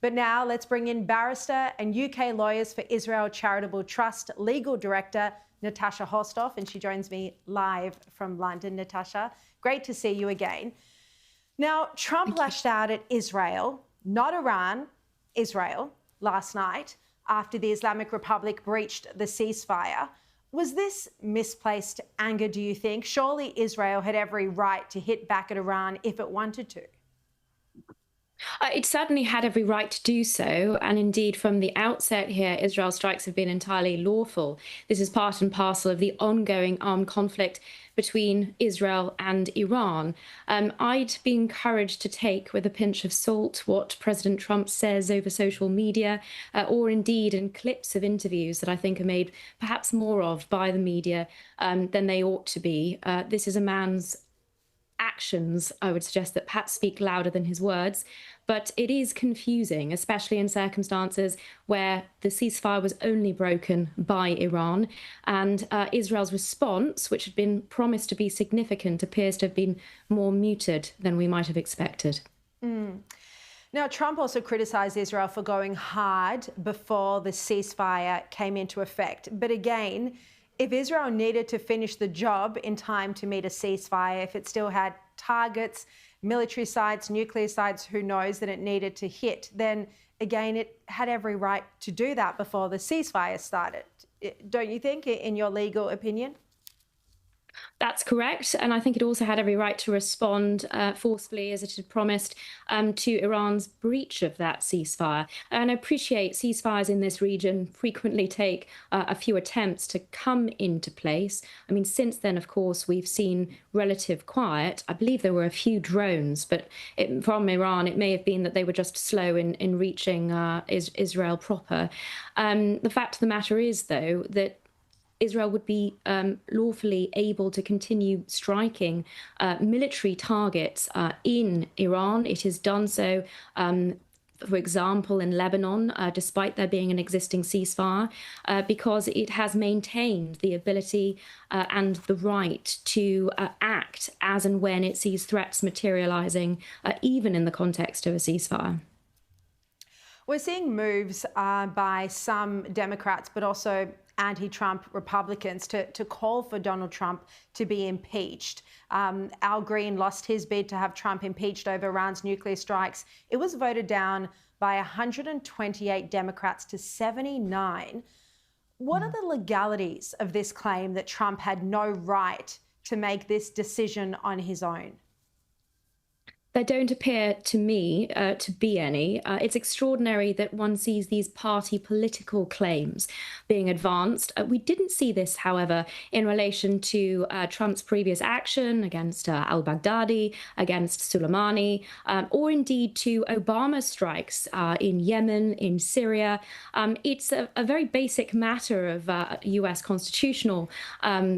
But now let's bring in barrister and UK Lawyers for Israel Charitable Trust Legal Director, Natasha Hausdorff, and she joins me live from London. Natasha, great to see you again. Now, Trump lashed out at Israel, not Iran, Israel, last night after the Islamic Republic breached the ceasefire. Was this misplaced anger, do you think? Surely Israel had every right to hit back at Iran if it wanted to. It certainly had every right to do so. And indeed, from the outset here, Israel's strikes have been entirely lawful. This is part and parcel of the ongoing armed conflict between Israel and Iran. I'd be encouraged to take with a pinch of salt what President Trump says over social media, or indeed in clips of interviews that I think are made perhaps more of by the media than they ought to be. This is a man's actions, I would suggest, that perhaps speak louder than his words. But it is confusing, especially in circumstances where the ceasefire was only broken by Iran. And Israel's response, which had been promised to be significant, appears to have been more muted than we might have expected. Now, Trump also criticised Israel for going hard before the ceasefire came into effect. But again, if Israel needed to finish the job in time to meet a ceasefire, if it still had targets, military sites, nuclear sites, who knows, that it needed to hit, then again, it had every right to do that before the ceasefire started. Don't you think, in your legal opinion? That's correct. And I think it also had every right to respond forcefully, as it had promised, to Iran's breach of that ceasefire. And I appreciate ceasefires in this region frequently take a few attempts to come into place. I mean, since then, of course, we've seen relative quiet. I believe there were a few drones, but from Iran, it may have been that they were just slow in reaching Israel proper. The fact of the matter is, though, that Israel would be lawfully able to continue striking military targets in Iran. It has done so, for example, in Lebanon, despite there being an existing ceasefire, because it has maintained the ability and the right to act as and when it sees threats materializing, even in the context of a ceasefire. We're seeing moves by some Democrats, but also anti-Trump Republicans to call for Donald Trump to be impeached. Al Green lost his bid to have Trump impeached over Iran's nuclear strikes. It was voted down by 128 Democrats to 79. What are the legalities of this claim that Trump had no right to make this decision on his own? There don't appear to me to be any. It's extraordinary that one sees these party political claims being advanced. We didn't see this, however, in relation to Trump's previous action against al-Baghdadi, against Soleimani, or indeed to Obama's strikes in Yemen, in Syria. It's a very basic matter of US constitutional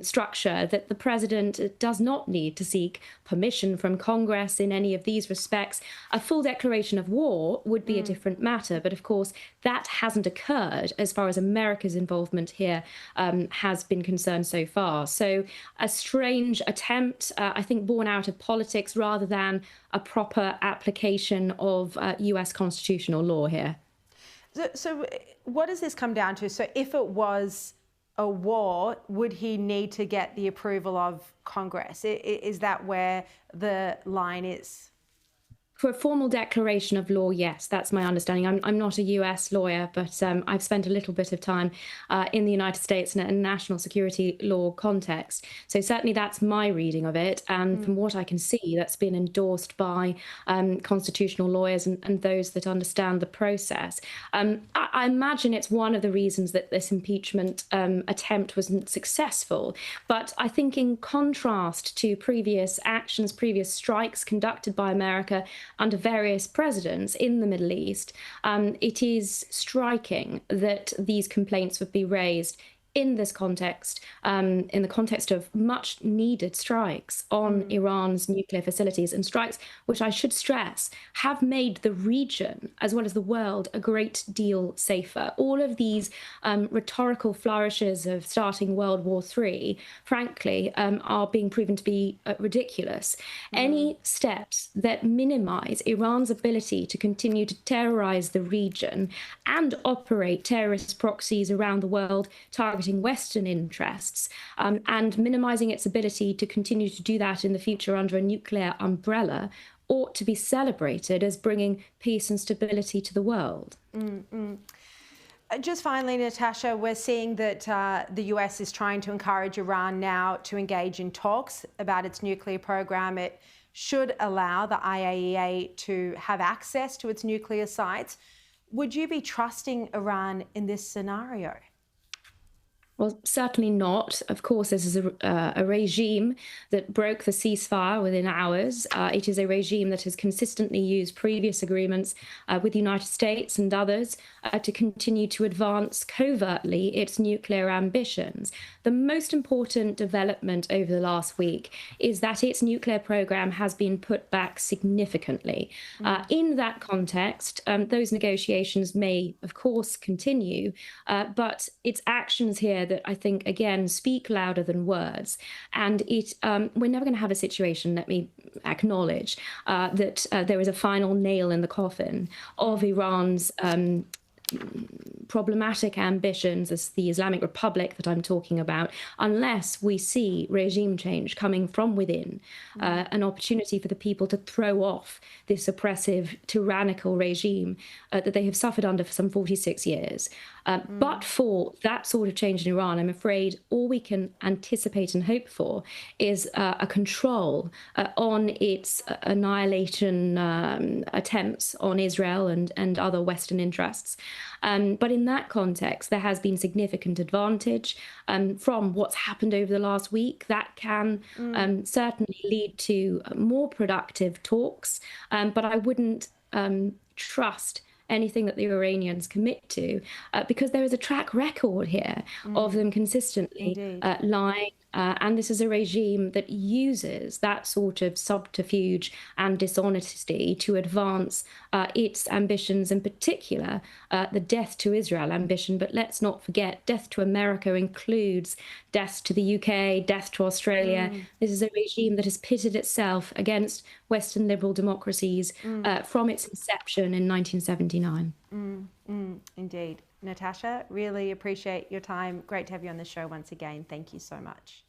structure that the president does not need to seek permission from Congress in any of these respects. A full declaration of war would be a different matter, but of course that hasn't occurred as far as America's involvement here has been concerned so far. So a strange attempt, I think, born out of politics rather than a proper application of US constitutional law here. So what does this come down to? So if it was a war, would he need to get the approval of Congress? Is that where the line is? For a formal declaration of law, yes, that's my understanding. I'm not a US lawyer, but I've spent a little bit of time in the United States in a national security law context. So certainly that's my reading of it. And from what I can see, that's been endorsed by constitutional lawyers and those that understand the process. I imagine it's one of the reasons that this impeachment attempt wasn't successful. But I think in contrast to previous actions, previous strikes conducted by America under various presidents in the Middle East, it is striking that these complaints would be raised in this context, in the context of much needed strikes on Iran's nuclear facilities, and strikes which I should stress have made the region as well as the world a great deal safer. All of these rhetorical flourishes of starting World War III, frankly, are being proven to be ridiculous. Any steps that minimize Iran's ability to continue to terrorize the region and operate terrorist proxies around the world targeting Western interests, and minimizing its ability to continue to do that in the future under a nuclear umbrella ought to be celebrated as bringing peace and stability to the world. Just finally, Natasha, we're seeing that the US is trying to encourage Iran now to engage in talks about its nuclear program. It should allow the IAEA to have access to its nuclear sites. Would you be trusting Iran in this scenario? Well, certainly not. Of course, this is a regime that broke the ceasefire within hours. It is a regime that has consistently used previous agreements with the United States and others to continue to advance covertly its nuclear ambitions. The most important development over the last week is that its nuclear program has been put back significantly. In that context, those negotiations may, of course, continue, but its actions here that I think, again, speak louder than words. And we're never going to have a situation, let me acknowledge, that there is a final nail in the coffin of Iran's problematic ambitions as the Islamic Republic that I'm talking about, unless we see regime change coming from within, an opportunity for the people to throw off this oppressive, tyrannical regime that they have suffered under for some 46 years. But for that sort of change in Iran, I'm afraid all we can anticipate and hope for is a control on its annihilation attempts on Israel and other Western interests. But in that context, there has been significant advantage from what's happened over the last week. That can certainly lead to more productive talks, but I wouldn't trust anything that the Iranians commit to, because there is a track record here of them consistently lying. And this is a regime that uses that sort of subterfuge and dishonesty to advance its ambitions, in particular, the death to Israel ambition. But let's not forget, death to America includes death to the UK, death to Australia. This is a regime that has pitted itself against Western liberal democracies from its inception in 1979. Indeed. Natasha, really appreciate your time. Great to have you on the show once again. Thank you so much.